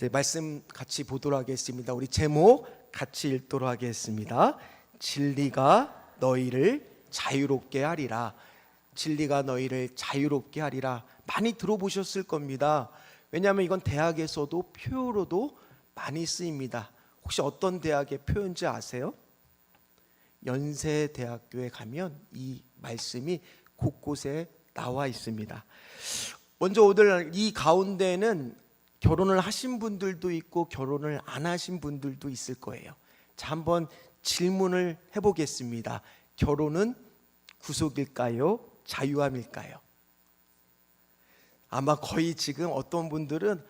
네, 말씀 같이 보도록 하겠습니다. 우리 제목 같이 읽도록 하겠습니다. 진리가 너희를 자유롭게 하리라. 진리가 너희를 자유롭게 하리라. 많이 들어보셨을 겁니다. 왜냐하면 이건 대학에서도 표어로도 많이 쓰입니다. 혹시 어떤 대학의 표현인지 아세요? 연세대학교에 가면 이 말씀이 곳곳에 나와 있습니다. 먼저 오늘 이 가운데는 결혼을 하신 분들도 있고 결혼을 안 하신 분들도 있을 거예요. 자, 한번 질문을 해보겠습니다. 결혼은 구속일까요? 자유함일까요? 아마 거의 지금 어떤 분들은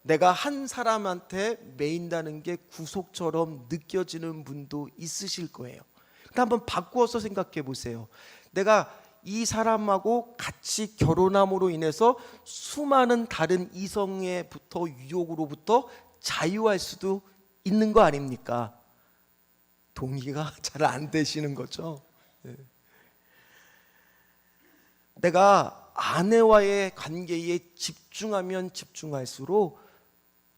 내가 한 사람한테 매인다는 게 구속처럼 느껴지는 분도 있으실 거예요. 근데 한번 바꾸어서 생각해 보세요. 내가 이 사람하고 같이 결혼함으로 인해서 수많은 다른 이성에부터 유혹으로부터 자유할 수도 있는 거 아닙니까? 동의가 잘 안 되시는 거죠. 내가 아내와의 관계에 집중하면 집중할수록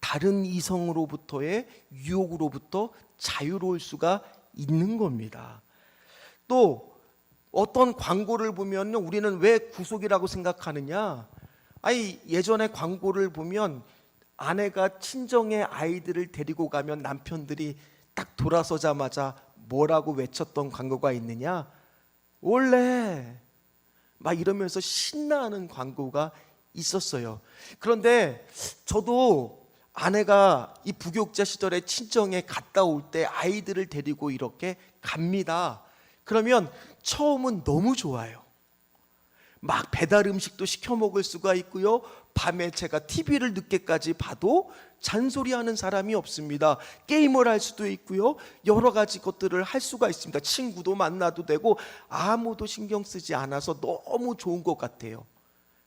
다른 이성으로부터의 유혹으로부터 자유로울 수가 있는 겁니다. 또 어떤 광고를 보면 우리는 왜 구속이라고 생각하느냐? 아니, 예전에 광고를 보면 아내가 친정에 아이들을 데리고 가면 남편들이 딱 돌아서자마자 뭐라고 외쳤던 광고가 있느냐? 원래 막 이러면서 신나하는 광고가 있었어요. 그런데 저도 아내가 이 부교육자 시절에 친정에 갔다 올 때 아이들을 데리고 이렇게 갑니다. 그러면 처음은 너무 좋아요. 막 배달 음식도 시켜 먹을 수가 있고요. 밤에 제가 TV를 늦게까지 봐도 잔소리하는 사람이 없습니다. 게임을 할 수도 있고요. 여러 가지 것들을 할 수가 있습니다. 친구도 만나도 되고 아무도 신경 쓰지 않아서 너무 좋은 것 같아요.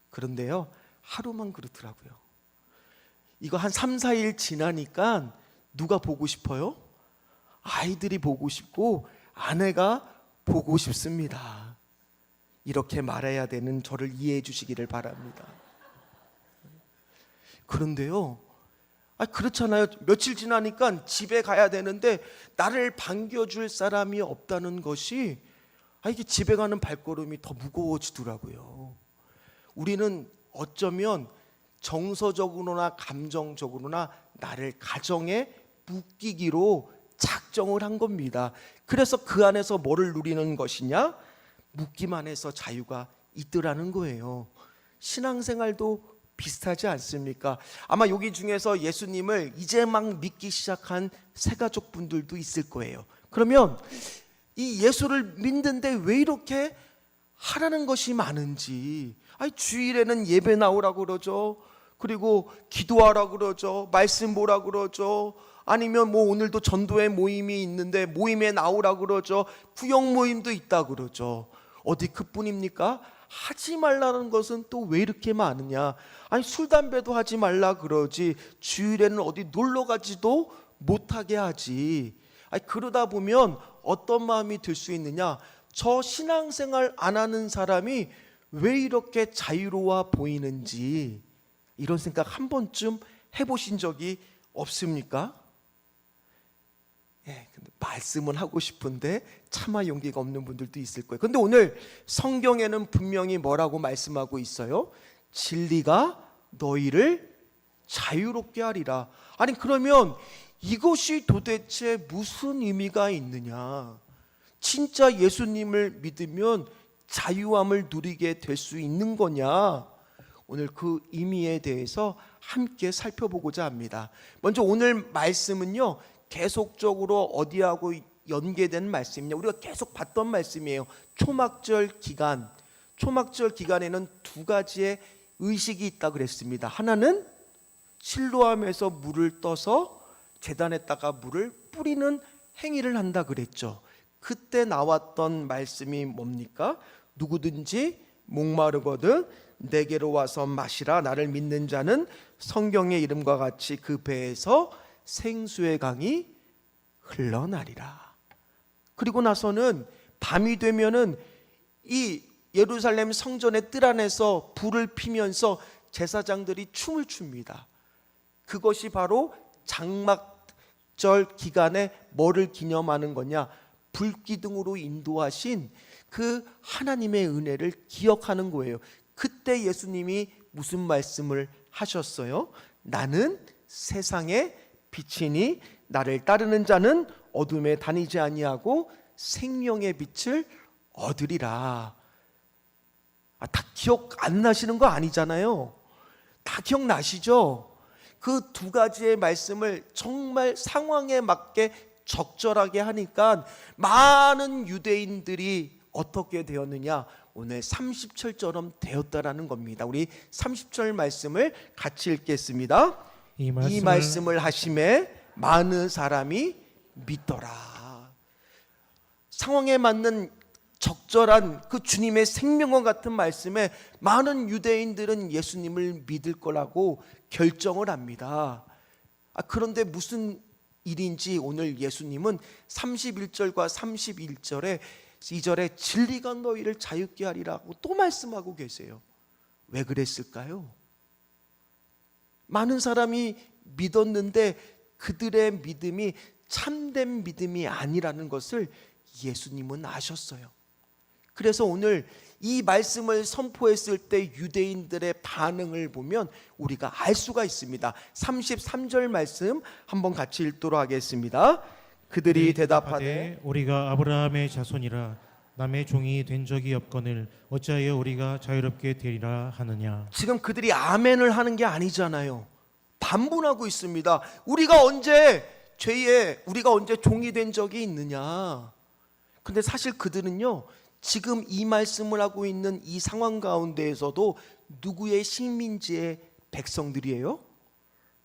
그런데요, 하루만 그렇더라고요. 이거 한 3, 4일 지나니까 누가 보고 싶어요? 아이들이 보고 싶고 아내가 보고 싶습니다. 이렇게 말해야 되는 저를 이해해 주시기를 바랍니다. 그런데요, 그렇잖아요. 며칠 지나니까 집에 가야 되는데 나를 반겨줄 사람이 없다는 것이 이게 집에 가는 발걸음이 더 무거워지더라고요. 우리는 어쩌면 정서적으로나 감정적으로나 나를 가정에 묶이기로 작정을 한 겁니다. 그래서 그 안에서 뭐를 누리는 것이냐? 묶임 안에서 자유가 있더라는 거예요. 신앙생활도 비슷하지 않습니까? 아마 여기 중에서 예수님을 이제 막 믿기 시작한 새가족분들도 있을 거예요. 그러면 이 예수를 믿는데 왜 이렇게 하라는 것이 많은지, 주일에는 예배 나오라고 그러죠. 그리고 기도하라고 그러죠. 말씀 보라고 그러죠. 아니면 뭐 오늘도 전도회 모임이 있는데 모임에 나오라고 그러죠. 구역 모임도 있다 그러죠. 어디 그뿐입니까? 하지 말라는 것은 또 왜 이렇게 많으냐? 술 담배도 하지 말라 그러지 주일에는 어디 놀러 가지도 못하게 하지. 그러다 보면 어떤 마음이 들 수 있느냐? 저 신앙생활 안 하는 사람이 왜 이렇게 자유로워 보이는지, 이런 생각 한 번쯤 해보신 적이 없습니까? 근데 말씀은 하고 싶은데 차마 용기가 없는 분들도 있을 거예요. 근데 오늘 성경에는 분명히 뭐라고 말씀하고 있어요? 진리가 너희를 자유롭게 하리라. 아니, 그러면 이것이 도대체 무슨 의미가 있느냐? 진짜 예수님을 믿으면 자유함을 누리게 될 수 있는 거냐? 오늘 그 의미에 대해서 함께 살펴보고자 합니다. 먼저 오늘 말씀은요, 계속적으로 어디하고 연계된 말씀이냐? 우리가 계속 봤던 말씀이에요. 초막절 기간. 초막절 기간에는 두 가지의 의식이 있다 그랬습니다. 하나는 실로암에서 물을 떠서 제단에다가 물을 뿌리는 행위를 한다 그랬죠. 그때 나왔던 말씀이 뭡니까? 누구든지 목마르거든 내게로 와서 마시라. 나를 믿는 자는 성경의 이름과 같이 그 배에서 생수의 강이 흘러나리라. 그리고 나서는 밤이 되면은 이 예루살렘 성전의 뜰 안에서 불을 피면서 제사장들이 춤을 춥니다. 그것이 바로 장막절 기간에 뭐를 기념하는 거냐? 불기둥으로 인도하신 그 하나님의 은혜를 기억하는 거예요. 그때 예수님이 무슨 말씀을 하셨어요? 나는 세상의 빛이니 나를 따르는 자는 어둠에 다니지 아니하고 생명의 빛을 얻으리라. 다 기억 안 나시는 거 아니잖아요. 다 기억나시죠? 그 두 가지의 말씀을 정말 상황에 맞게 적절하게 하니까 많은 유대인들이 어떻게 되었느냐? 오늘 30절처럼 되었다라는 겁니다. 우리 30절 말씀을 같이 읽겠습니다. 이 말씀을 하심에 많은 사람이 믿더라. 상황에 맞는 적절한 그 주님의 생명과 같은 말씀에 많은 유대인들은 예수님을 믿을 거라고 결정을 합니다. 그런데 무슨 일인지 오늘 예수님은 31절과 31절에 2절에 진리가 너희를 자유케 하리라고 또 말씀하고 계세요. 왜 그랬을까요? 많은 사람이 믿었는데 그들의 믿음이 참된 믿음이 아니라는 것을 예수님은 아셨어요. 그래서 오늘 이 말씀을 선포했을 때 유대인들의 반응을 보면 우리가 알 수가 있습니다. 33절 말씀 한번 같이 읽도록 하겠습니다. 그들이 대답하되 우리가 아브라함의 자손이라 남의 종이 된 적이 없거늘 어찌하여 우리가 자유롭게 되리라 하느냐. 지금 그들이 아멘을 하는 게 아니잖아요. 반문하고 있습니다. 우리가 언제 종이 된 적이 있느냐. 근데 사실 그들은요, 지금 이 말씀을 하고 있는 이 상황 가운데에서도 누구의 식민지의 백성들이에요?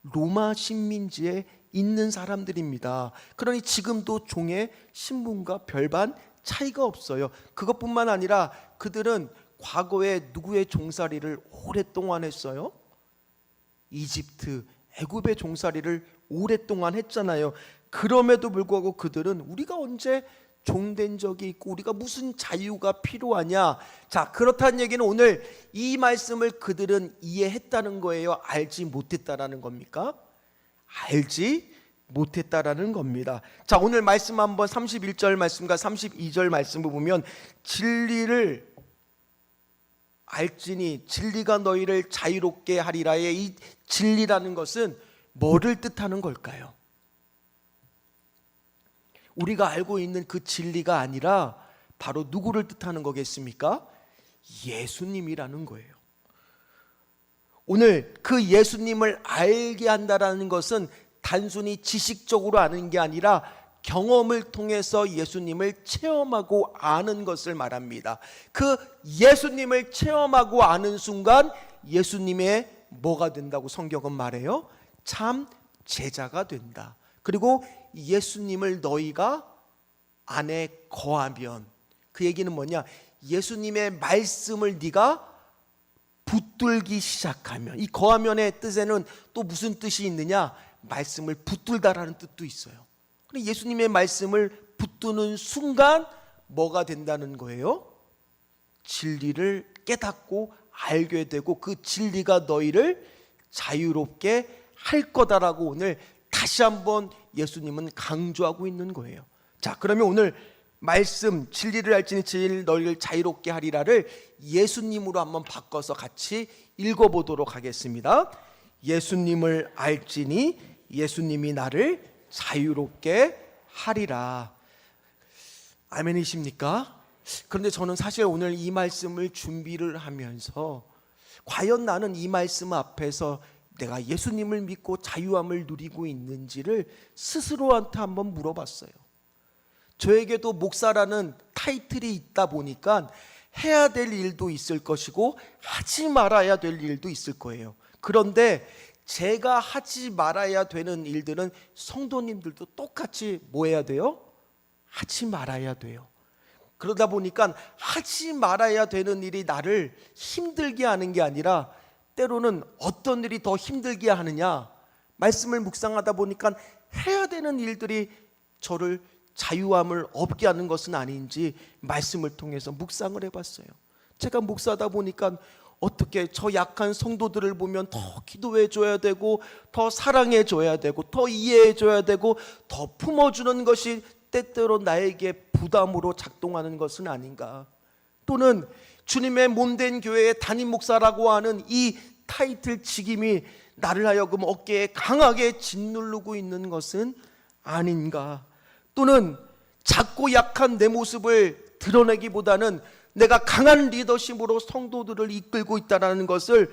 로마 식민지에 있는 사람들입니다. 그러니 지금도 종의 신분과 별반 차이가 없어요. 그것뿐만 아니라 그들은 과거에 누구의 종살이를 오랫동안 했어요? 이집트, 애굽의 종살이를 오랫동안 했잖아요. 그럼에도 불구하고 그들은 우리가 언제 종된 적이 있고 우리가 무슨 자유가 필요하냐. 자, 그렇다는 얘기는 오늘 이 말씀을 그들은 이해했다는 거예요? 알지 못했다라는 겁니까? 알지 못했다라는 겁니다. 자, 오늘 말씀 한번 31절 말씀과 32절 말씀을 보면 진리를 알지니 진리가 너희를 자유롭게 하리라의 이 진리라는 것은 뭐를 뜻하는 걸까요? 우리가 알고 있는 그 진리가 아니라 바로 누구를 뜻하는 거겠습니까? 예수님이라는 거예요. 오늘 그 예수님을 알게 한다라는 것은 단순히 지식적으로 아는 게 아니라 경험을 통해서 예수님을 체험하고 아는 것을 말합니다. 그 예수님을 체험하고 아는 순간 예수님의 뭐가 된다고 성경은 말해요? 참 제자가 된다. 그리고 예수님을 너희가 안에 거하면, 그 얘기는 뭐냐? 예수님의 말씀을 네가 붙들기 시작하면, 이 거하면의 뜻에는 또 무슨 뜻이 있느냐? 말씀을 붙들다라는 뜻도 있어요. 예수님의 말씀을 붙드는 순간 뭐가 된다는 거예요? 진리를 깨닫고 알게 되고 그 진리가 너희를 자유롭게 할 거다라고 오늘 다시 한번 예수님은 강조하고 있는 거예요. 자, 그러면 오늘 말씀 진리를 알지니 진리를 너희를 자유롭게 하리라를 예수님으로 한번 바꿔서 같이 읽어보도록 하겠습니다. 예수님을 알지니 예수님이 나를 자유롭게 하리라. 아멘이십니까? 그런데 저는 사실 오늘 이 말씀을 준비를 하면서 과연 나는 이 말씀 앞에서 내가 예수님을 믿고 자유함을 누리고 있는지를 스스로한테 한번 물어봤어요. 저에게도 목사라는 타이틀이 있다 보니까 해야 될 일도 있을 것이고 하지 말아야 될 일도 있을 거예요. 그런데 제가 하지 말아야 되는 일들은 성도님들도 똑같이 뭐 해야 돼요? 하지 말아야 돼요. 그러다 보니까 하지 말아야 되는 일이 나를 힘들게 하는 게 아니라 때로는 어떤 일이 더 힘들게 하느냐, 말씀을 묵상하다 보니까 해야 되는 일들이 저를 자유함을 얻게 하는 것은 아닌지 말씀을 통해서 묵상을 해봤어요. 제가 목사하다 보니까 어떻게 저 약한 성도들을 보면 더 기도해 줘야 되고, 더 사랑해 줘야 되고, 더 이해해 줘야 되고, 더 품어주는 것이 때때로 나에게 부담으로 작동하는 것은 아닌가? 또는 주님의 몸된 교회의 담임 목사라고 하는 이 타이틀 직임이 나를 하여금 어깨에 강하게 짓누르고 있는 것은 아닌가? 또는 작고 약한 내 모습을 드러내기보다는 내가 강한 리더십으로 성도들을 이끌고 있다는 것을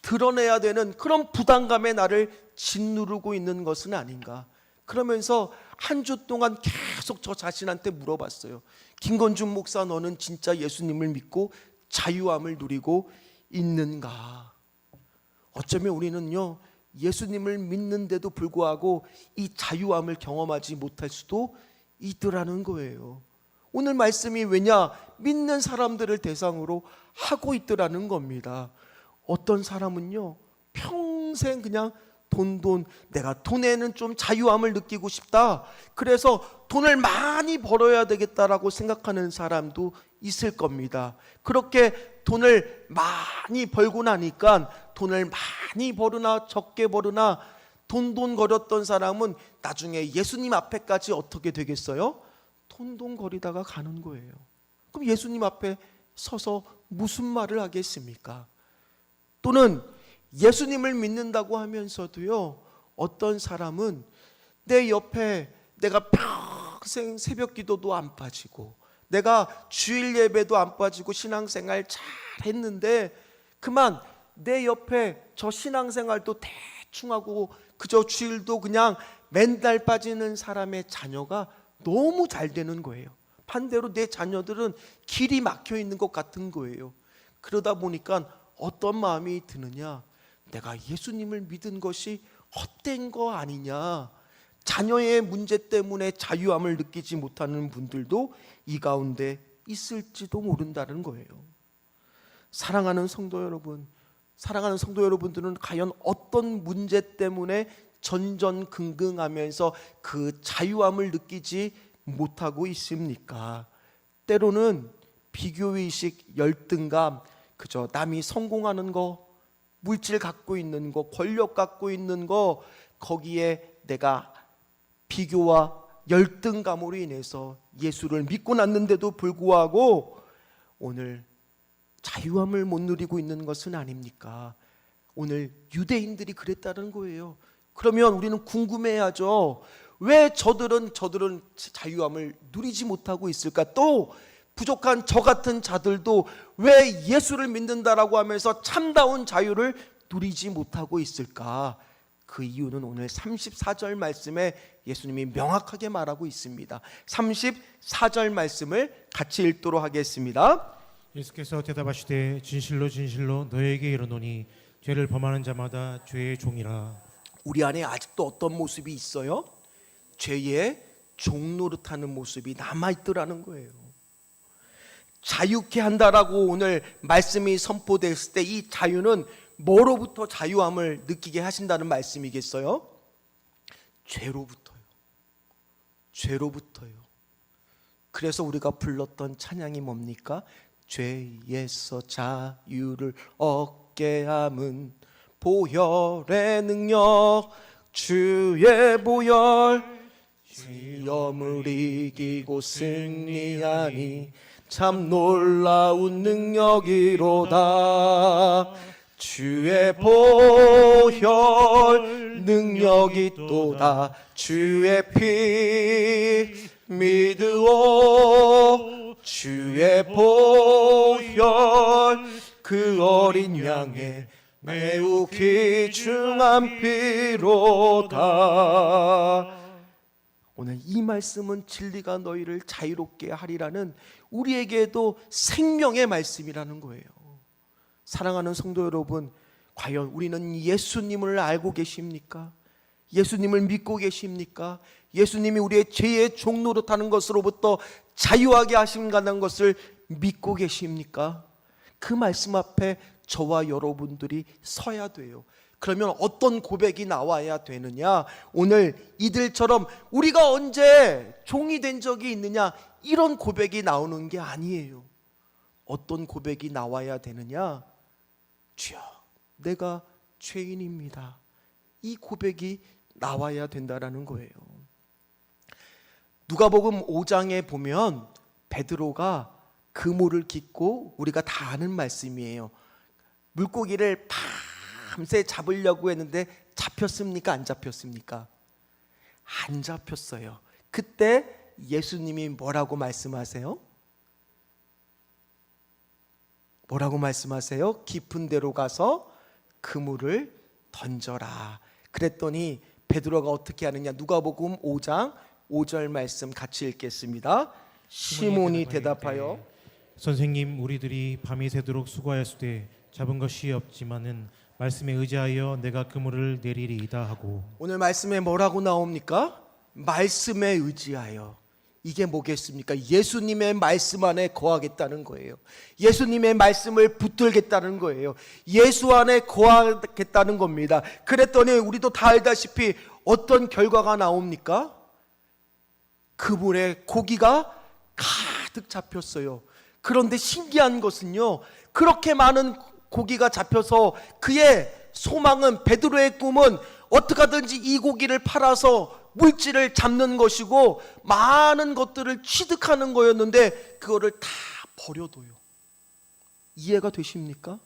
드러내야 되는 그런 부담감에 나를 짓누르고 있는 것은 아닌가? 그러면서 한 주 동안 계속 저 자신한테 물어봤어요. 김건준 목사, 너는 진짜 예수님을 믿고 자유함을 누리고 있는가? 어쩌면 우리는요, 예수님을 믿는데도 불구하고 이 자유함을 경험하지 못할 수도 있더라는 거예요. 오늘 말씀이 왜냐? 믿는 사람들을 대상으로 하고 있더라는 겁니다. 어떤 사람은요, 평생 그냥 돈, 내가 돈에는 좀 자유함을 느끼고 싶다, 그래서 돈을 많이 벌어야 되겠다라고 생각하는 사람도 있을 겁니다. 그렇게 돈을 많이 벌고 나니까 돈을 많이 벌으나 적게 벌으나 돈거렸던 사람은 나중에 예수님 앞에까지 어떻게 되겠어요? 돈거리다가 가는 거예요. 그럼 예수님 앞에 서서 무슨 말을 하겠습니까? 또는 예수님을 믿는다고 하면서도요, 어떤 사람은 내 옆에 내가 평생 새벽 기도도 안 빠지고, 내가 주일 예배도 안 빠지고 신앙생활 잘 했는데 그만 내 옆에 저 신앙생활도 대충 하고 그저 주일도 그냥 맨날 빠지는 사람의 자녀가 너무 잘 되는 거예요. 반대로 내 자녀들은 길이 막혀 있는 것 같은 거예요. 그러다 보니까 어떤 마음이 드느냐? 내가 예수님을 믿은 것이 헛된 거 아니냐? 자녀의 문제 때문에 자유함을 느끼지 못하는 분들도 이 가운데 있을지도 모른다는 거예요. 사랑하는 성도 여러분, 사랑하는 성도 여러분들은 과연 어떤 문제 때문에 전전긍긍하면서 그 자유함을 느끼지 못하고 있습니까? 때로는 비교의식, 열등감, 그저 남이 성공하는 거, 물질 갖고 있는 거, 권력 갖고 있는 거, 거기에 내가 비교와 열등감으로 인해서 예수를 믿고 났는데도 불구하고 오늘 자유함을 못 누리고 있는 것은 아닙니까? 오늘 유대인들이 그랬다는 거예요. 그러면 우리는 궁금해야죠. 왜 저들은 자유함을 누리지 못하고 있을까? 또 부족한 저 같은 자들도 왜 예수를 믿는다라고 하면서 참다운 자유를 누리지 못하고 있을까? 그 이유는 오늘 34절 말씀에 예수님이 명확하게 말하고 있습니다. 34절 말씀을 같이 읽도록 하겠습니다. 예수께서 대답하시되 진실로 진실로 너에게 이르노니 죄를 범하는 자마다 죄의 종이라. 우리 안에 아직도 어떤 모습이 있어요? 죄의 종 노릇하는 모습이 남아있더라는 거예요. 자유케 한다라고 오늘 말씀이 선포됐을 때 이 자유는 뭐로부터 자유함을 느끼게 하신다는 말씀이겠어요? 죄로부터요. 죄로부터요. 그래서 우리가 불렀던 찬양이 뭡니까? 죄에서 자유를 얻게 함은 보혈의 능력, 주의 보혈, 시험을 이기고 승리하니 참 놀라운 능력이로다. 주의 보혈 능력이 또다. 주의 피 믿으오. 주의 보혈 그 어린 양의 매우 귀중한 피로다. 오늘 이 말씀은 진리가 너희를 자유롭게 하리라는 우리에게도 생명의 말씀이라는 거예요. 사랑하는 성도 여러분, 과연 우리는 예수님을 알고 계십니까? 예수님을 믿고 계십니까? 예수님이 우리의 죄의 종 노릇하는 것으로부터 자유하게 하신다는 것을 믿고 계십니까? 그 말씀 앞에 저와 여러분들이 서야 돼요. 그러면 어떤 고백이 나와야 되느냐? 오늘 이들처럼 우리가 언제 종이 된 적이 있느냐? 이런 고백이 나오는 게 아니에요. 어떤 고백이 나와야 되느냐? 주여, 내가 죄인입니다. 이 고백이 나와야 된다라는 거예요. 누가복음 5장에 보면 베드로가 그물을 깃고, 우리가 다 아는 말씀이에요. 물고기를 밤새 잡으려고 했는데 잡혔습니까? 안 잡혔습니까? 안 잡혔어요. 그때 예수님이 뭐라고 말씀하세요? 뭐라고 말씀하세요? 깊은 데로 가서 그물을 던져라. 그랬더니 베드로가 어떻게 하느냐? 누가복음 5장 5절 말씀 같이 읽겠습니다. 시몬이 대답하여 선생님, 우리들이 밤이 새도록 수고하였으되 잡은 것이 없지만은 말씀에 의지하여 내가 그물을 내리리이다 하고. 오늘 말씀에 뭐라고 나옵니까? 말씀에 의지하여. 이게 뭐겠습니까? 예수님의 말씀 안에 거하겠다는 거예요. 예수님의 말씀을 붙들겠다는 거예요. 예수 안에 거하겠다는 겁니다. 그랬더니 우리도 다 알다시피 어떤 결과가 나옵니까? 그물에 고기가 가득 잡혔어요. 그런데 신기한 것은요, 그렇게 많은 고기가 잡혀서 그의 소망은, 베드로의 꿈은 어떻게 하든지 이 고기를 팔아서 물질을 잡는 것이고 많은 것들을 취득하는 거였는데 그거를 다 버려둬요. 이해가 되십니까?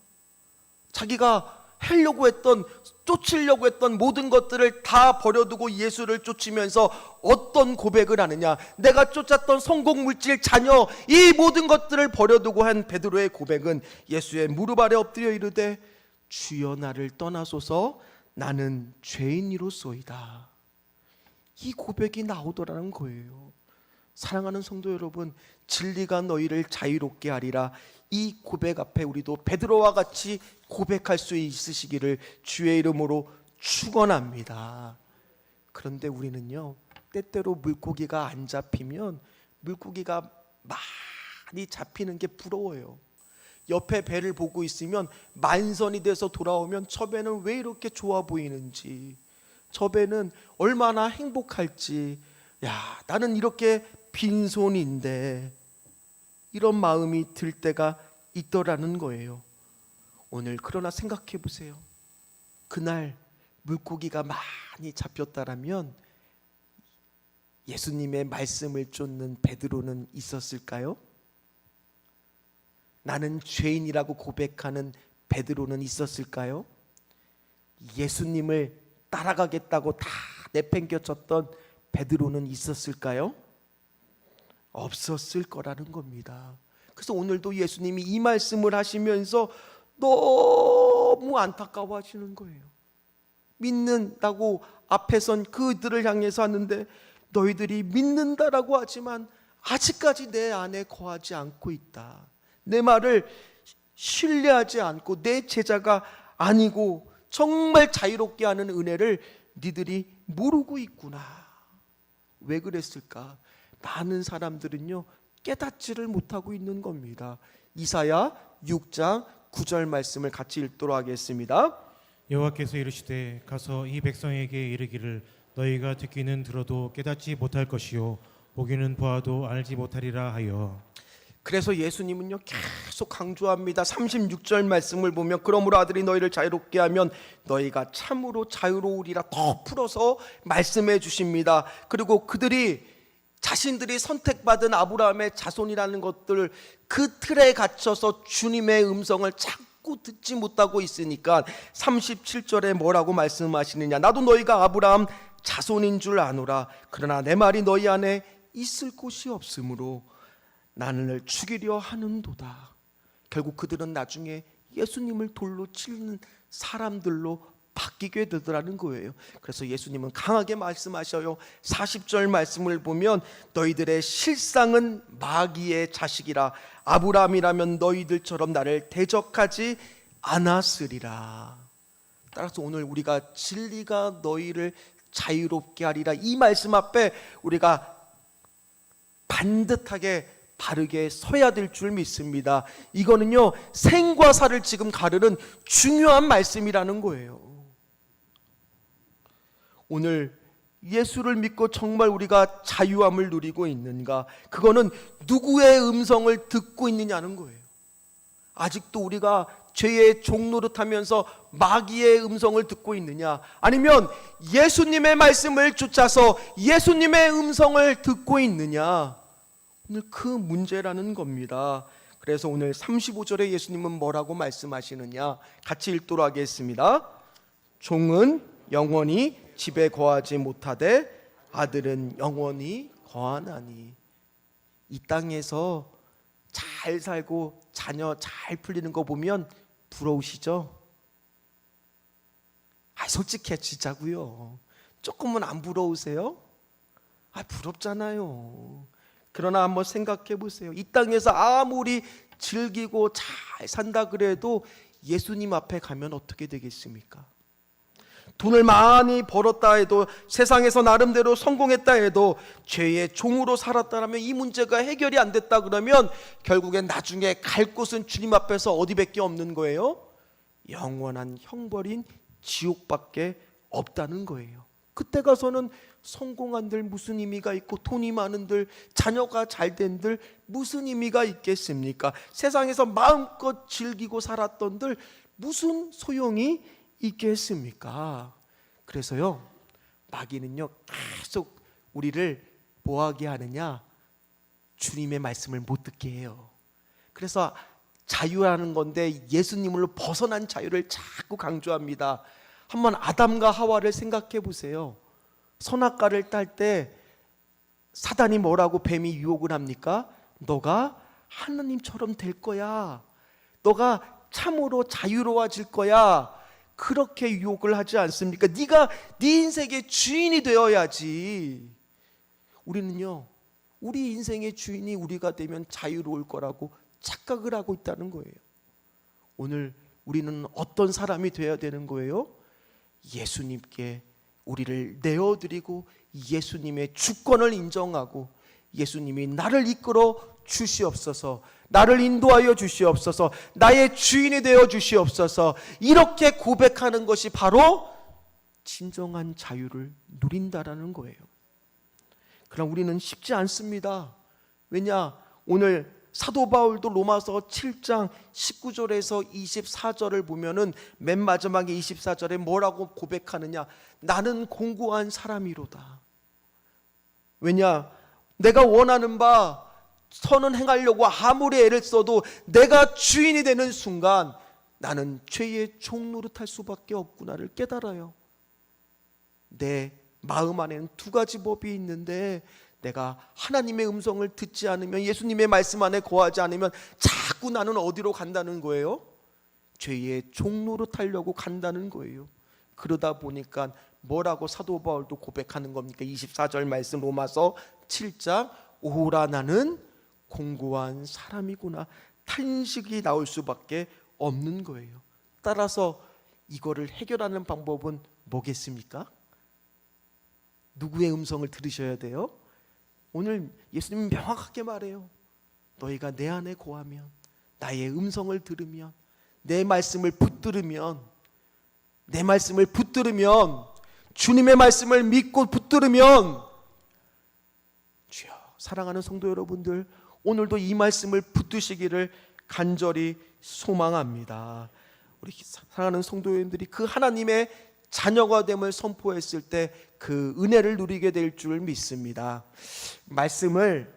자기가 하려고 했던, 쫓으려고 했던 모든 것들을 다 버려두고 예수를 쫓으면서 어떤 고백을 하느냐? 내가 쫓았던 성공 물질, 자녀, 이 모든 것들을 버려두고 한 베드로의 고백은 예수의 무릎 아래 엎드려 이르되 주여 나를 떠나소서 나는 죄인이로소이다. 이 고백이 나오더라는 거예요. 사랑하는 성도 여러분, 진리가 너희를 자유롭게 하리라. 이 고백 앞에 우리도 베드로와 같이 고백할 수 있으시기를 주의 이름으로 축원합니다. 그런데 우리는요, 때때로 물고기가 안 잡히면 물고기가 많이 잡히는 게 부러워요. 옆에 배를 보고 있으면 만선이 돼서 돌아오면 저 배는 왜 이렇게 좋아 보이는지, 저 배는 얼마나 행복할지, 야, 나는 이렇게 빈손인데, 이런 마음이 들 때가 있더라는 거예요. 오늘 그러나 생각해 보세요. 그날 물고기가 많이 잡혔다라면 예수님의 말씀을 쫓는 베드로는 있었을까요? 나는 죄인이라고 고백하는 베드로는 있었을까요? 예수님을 따라가겠다고 다 내팽겨쳤던 베드로는 있었을까요? 없었을 거라는 겁니다. 그래서 오늘도 예수님이 이 말씀을 하시면서 너무 안타까워하시는 거예요. 믿는다고 앞에 선 그들을 향해서 하는데 너희들이 믿는다라고 하지만 아직까지 내 안에 거하지 않고 있다. 내 말을 신뢰하지 않고 내 제자가 아니고 정말 자유롭게 하는 은혜를 니들이 모르고 있구나. 왜 그랬을까? 많은 사람들은요, 깨닫지를 못하고 있는 겁니다. 이사야 6장 9절 말씀을 같이 읽도록 하겠습니다. 여호와께서 이르시되 가서 이 백성에게 이르기를 너희가 듣기는 들어도 깨닫지 못할 것이요 보기는 보아도 알지 못하리라 하여. 그래서 예수님은요 계속 강조합니다. 36절 말씀을 보면 그러므로 아들이 너희를 자유롭게 하면 너희가 참으로 자유로우리라 더 풀어서 말씀해 주십니다. 그리고 그들이 자신들이 선택받은 아브라함의 자손이라는 것들, 그 틀에 갇혀서 주님의 음성을 자꾸 듣지 못하고 있으니까 37절에 뭐라고 말씀하시느냐? 나도 너희가 아브라함 자손인 줄 아노라. 그러나 내 말이 너희 안에 있을 곳이 없으므로 나를 죽이려 하는도다. 결국 그들은 나중에 예수님을 돌로 치는 사람들로 바뀌게 되더라는 거예요. 그래서 예수님은 강하게 말씀하셔요. 40절 말씀을 보면 너희들의 실상은 마귀의 자식이라. 아브라함이라면 너희들처럼 나를 대적하지 않았으리라. 따라서 오늘 우리가 진리가 너희를 자유롭게 하리라, 이 말씀 앞에 우리가 반듯하게 바르게 서야 될 줄 믿습니다. 이거는요 생과 사를 지금 가르는 중요한 말씀이라는 거예요. 오늘 예수를 믿고 정말 우리가 자유함을 누리고 있는가? 그거는 누구의 음성을 듣고 있느냐는 거예요. 아직도 우리가 죄의 종노릇하면서 마귀의 음성을 듣고 있느냐, 아니면 예수님의 말씀을 쫓아서 예수님의 음성을 듣고 있느냐, 오늘 그 문제라는 겁니다. 그래서 오늘 35절에 예수님은 뭐라고 말씀하시느냐, 같이 읽도록 하겠습니다. 종은 영원히 집에 거하지 못하되 아들은 영원히 거하나니. 이 땅에서 잘 살고 자녀 잘 풀리는 거 보면 부러우시죠? 솔직해지자고요. 조금은 안 부러우세요? 부럽잖아요. 그러나 한번 생각해 보세요. 이 땅에서 아무리 즐기고 잘 산다 그래도 예수님 앞에 가면 어떻게 되겠습니까? 돈을 많이 벌었다 해도, 세상에서 나름대로 성공했다 해도 죄의 종으로 살았다면, 이 문제가 해결이 안 됐다 그러면 결국엔 나중에 갈 곳은 주님 앞에서 어디밖에 없는 거예요? 영원한 형벌인 지옥밖에 없다는 거예요. 그때 가서는 성공한들 무슨 의미가 있고, 돈이 많은들, 자녀가 잘된들 무슨 의미가 있겠습니까? 세상에서 마음껏 즐기고 살았던들 무슨 소용이 있겠습니까? 그래서요, 마귀는요 계속 우리를 뭐하게 하느냐, 주님의 말씀을 못 듣게 해요. 그래서 자유라는 건데 예수님으로 벗어난 자유를 자꾸 강조합니다. 한번 아담과 하와를 생각해 보세요. 선악과를 딸 때 사단이 뭐라고 뱀이 유혹을 합니까? 너가 하나님처럼 될 거야, 너가 참으로 자유로워질 거야, 그렇게 유혹을 하지 않습니까? 네가 네 인생의 주인이 되어야지. 우리는요, 우리 인생의 주인이 우리가 되면 자유로울 거라고 착각을 하고 있다는 거예요. 오늘 우리는 어떤 사람이 되어야 되는 거예요? 예수님께 우리를 내어드리고 예수님의 주권을 인정하고, 예수님이 나를 이끌어 주시옵소서, 나를 인도하여 주시옵소서, 나의 주인이 되어 주시옵소서, 이렇게 고백하는 것이 바로 진정한 자유를 누린다라는 거예요. 그럼 우리는 쉽지 않습니다. 왜냐, 오늘 사도 바울도 로마서 7장 19절에서 24절을 보면은 맨 마지막에 24절에 뭐라고 고백하느냐, 나는 공고한 사람이로다. 왜냐, 내가 원하는 바 선은 행하려고 아무리 애를 써도 내가 주인이 되는 순간 나는 죄의 종노릇할 수밖에 없구나를 깨달아요. 내 마음 안에는 두 가지 법이 있는데, 내가 하나님의 음성을 듣지 않으면, 예수님의 말씀 안에 거하지 않으면 자꾸 나는 어디로 간다는 거예요? 죄의 종노릇하려고 간다는 거예요. 그러다 보니까 뭐라고 사도 바울도 고백하는 겁니까? 24절 말씀, 로마서 7장, 오라 나는 공고한 사람이구나, 탄식이 나올 수밖에 없는 거예요. 따라서 이거를 해결하는 방법은 뭐겠습니까? 누구의 음성을 들으셔야 돼요? 오늘 예수님이 명확하게 말해요. 너희가 내 안에 거하면, 나의 음성을 들으면, 내 말씀을 붙들으면, 주님의 말씀을 믿고 붙들으면, 주여, 사랑하는 성도 여러분들, 오늘도 이 말씀을 붙드시기를 간절히 소망합니다. 우리 사랑하는 성도님들이 그 하나님의 자녀가 됨을 선포했을 때 그 은혜를 누리게 될 줄 믿습니다. 말씀을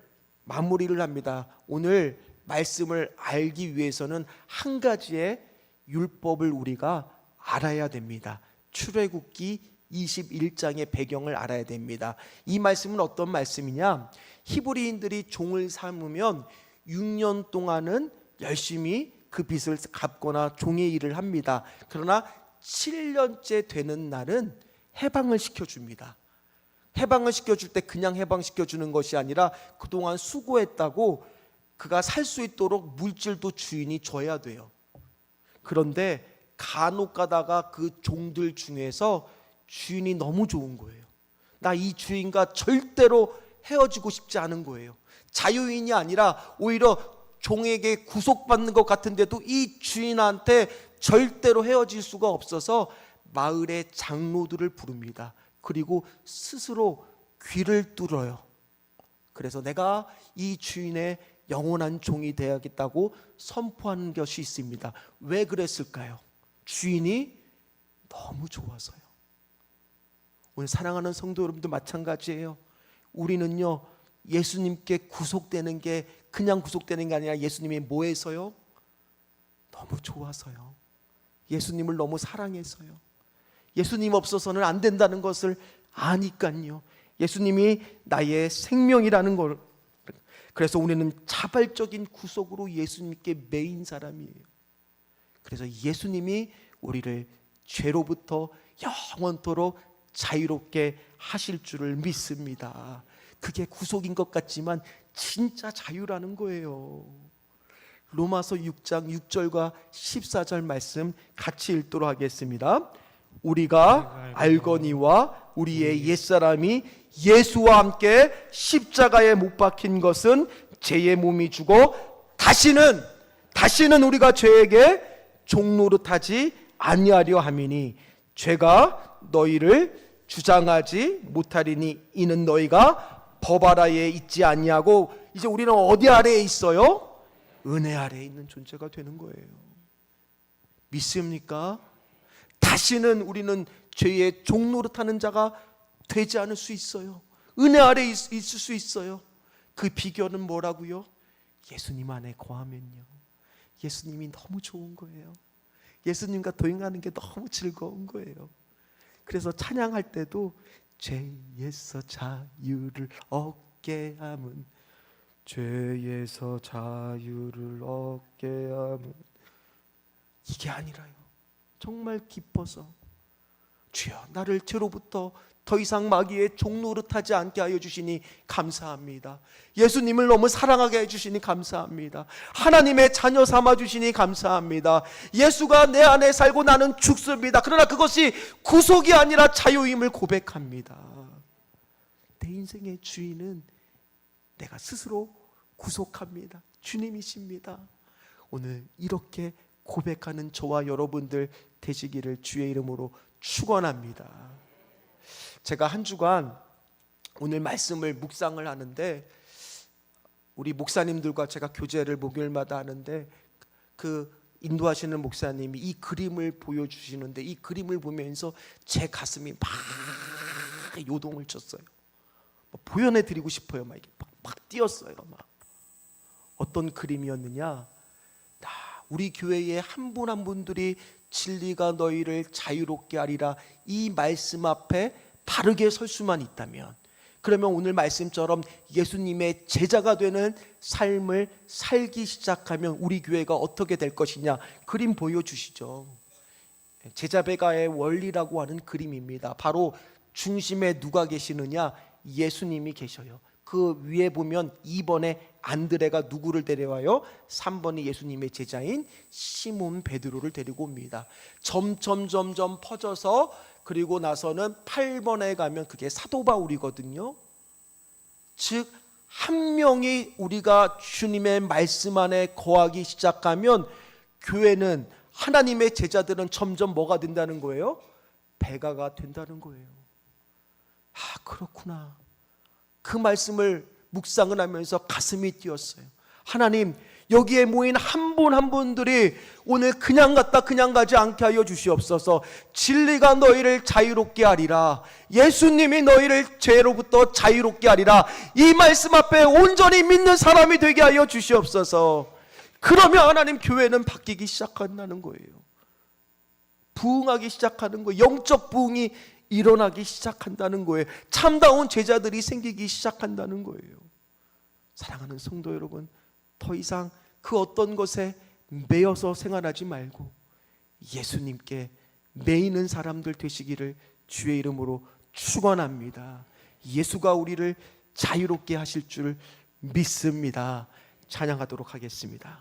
마무리를 합니다. 오늘 말씀을 알기 위해서는 한 가지의 율법을 우리가 알아야 됩니다. 출애굽기 21장의 배경을 알아야 됩니다. 이 말씀은 어떤 말씀이냐, 히브리인들이 종을 삼으면 6년 동안은 열심히 그 빚을 갚거나 종의 일을 합니다. 그러나 7년째 되는 날은 해방을 시켜줍니다. 해방을 시켜줄 때 그냥 해방시켜주는 것이 아니라 그동안 수고했다고 그가 살 수 있도록 물질도 주인이 줘야 돼요. 그런데 간혹 가다가 그 종들 중에서 주인이 너무 좋은 거예요. 나 이 주인과 절대로 헤어지고 싶지 않은 거예요. 자유인이 아니라 오히려 종에게 구속받는 것 같은데도 이 주인한테 절대로 헤어질 수가 없어서 마을의 장로들을 부릅니다. 그리고 스스로 귀를 뚫어요. 그래서 내가 이 주인의 영원한 종이 되어야겠다고 선포하는 것이 있습니다. 왜 그랬을까요? 주인이 너무 좋아서요. 오늘 사랑하는 성도 여러분도 마찬가지예요. 우리는요, 예수님께 구속되는 게 그냥 구속되는 게 아니라 예수님이 뭐해서요? 너무 좋아서요. 예수님을 너무 사랑해서요. 예수님 없어서는 안 된다는 것을 아니까요. 예수님이 나의 생명이라는 걸. 그래서 우리는 자발적인 구속으로 예수님께 매인 사람이에요. 그래서 예수님이 우리를 죄로부터 영원토록 자유롭게 하실 줄을 믿습니다. 그게 구속인 것 같지만 진짜 자유라는 거예요. 로마서 6장 6절과 14절 말씀 같이 읽도록 하겠습니다. 우리가 알거니와 우리의 옛사람이 예수와 함께 십자가에 못 박힌 것은 죄의 몸이 주고 다시는 우리가 죄에게 종노릇하지 아니하려 함이니 죄가 너희를 주장하지 못하리니 이는 너희가 법 아래에 있지 아니하고 이제 우리는 어디 아래에 있어요? 은혜 아래에 있는 존재가 되는 거예요. 믿습니까? 다시는 우리는 죄의 종노릇하는 자가 되지 않을 수 있어요. 은혜 아래에 있을 수 있어요. 그 비결은 뭐라고요? 예수님 안에 거하면요, 예수님이 너무 좋은 거예요. 예수님과 동행하는 게 너무 즐거운 거예요. 그래서 찬양할 때도 죄에서 자유를 얻게 함은, 죄에서 자유를 얻게 함은, 이게 아니라요, 정말 기뻐서 주여 나를 죄로부터 더 이상 마귀의 종노릇하지 않게 하여 주시니 감사합니다. 예수님을 너무 사랑하게 해주시니 감사합니다. 하나님의 자녀 삼아 주시니 감사합니다. 예수가 내 안에 살고 나는 죽습니다. 그러나 그것이 구속이 아니라 자유임을 고백합니다. 내 인생의 주인은 내가 스스로 구속합니다. 주님이십니다. 오늘 이렇게 고백하는 저와 여러분들 되시기를 주의 이름으로 축원합니다. 제가 한 주간 오늘 말씀을 묵상을 하는데, 우리 목사님들과 제가 교제를 목요일마다 하는데, 그 인도하시는 목사님이 이 그림을 보여주시는데, 이 그림을 보면서 제 가슴이 막 요동을 쳤어요. 보여내드리고 싶어요. 막 이게 막 뛰었어요. 막 어떤 그림이었느냐? 우리 교회의 한 분 한 분들이 진리가 너희를 자유롭게 하리라, 이 말씀 앞에 바르게 설 수만 있다면, 그러면 오늘 말씀처럼 예수님의 제자가 되는 삶을 살기 시작하면 우리 교회가 어떻게 될 것이냐, 그림 보여주시죠. 제자배가의 원리라고 하는 그림입니다. 바로 중심에 누가 계시느냐? 예수님이 계셔요. 그 위에 보면 2번에 안드레가 누구를 데려와요? 3번이 예수님의 제자인 시몬 베드로를 데리고 옵니다. 점점 퍼져서, 그리고 나서는 8번에 가면 그게 사도 바울이거든요. 즉 한 명이 우리가 주님의 말씀 안에 거하기 시작하면 교회는, 하나님의 제자들은 점점 뭐가 된다는 거예요? 배가가 된다는 거예요. 아, 그렇구나. 그 말씀을 묵상을 하면서 가슴이 뛰었어요. 하나님, 여기에 모인 한 분 한 분들이 오늘 그냥 갔다 그냥 가지 않게 하여 주시옵소서. 진리가 너희를 자유롭게 하리라, 예수님이 너희를 죄로부터 자유롭게 하리라, 이 말씀 앞에 온전히 믿는 사람이 되게 하여 주시옵소서. 그러면 하나님, 교회는 바뀌기 시작한다는 거예요. 부흥하기 시작하는 거예요. 영적 부흥이 일어나기 시작한다는 거예요. 참다운 제자들이 생기기 시작한다는 거예요. 사랑하는 성도 여러분, 더 이상 그 어떤 것에 매여서 생활하지 말고 예수님께 매이는 사람들 되시기를 주의 이름으로 축원합니다. 예수가 우리를 자유롭게 하실 줄 믿습니다. 찬양하도록 하겠습니다.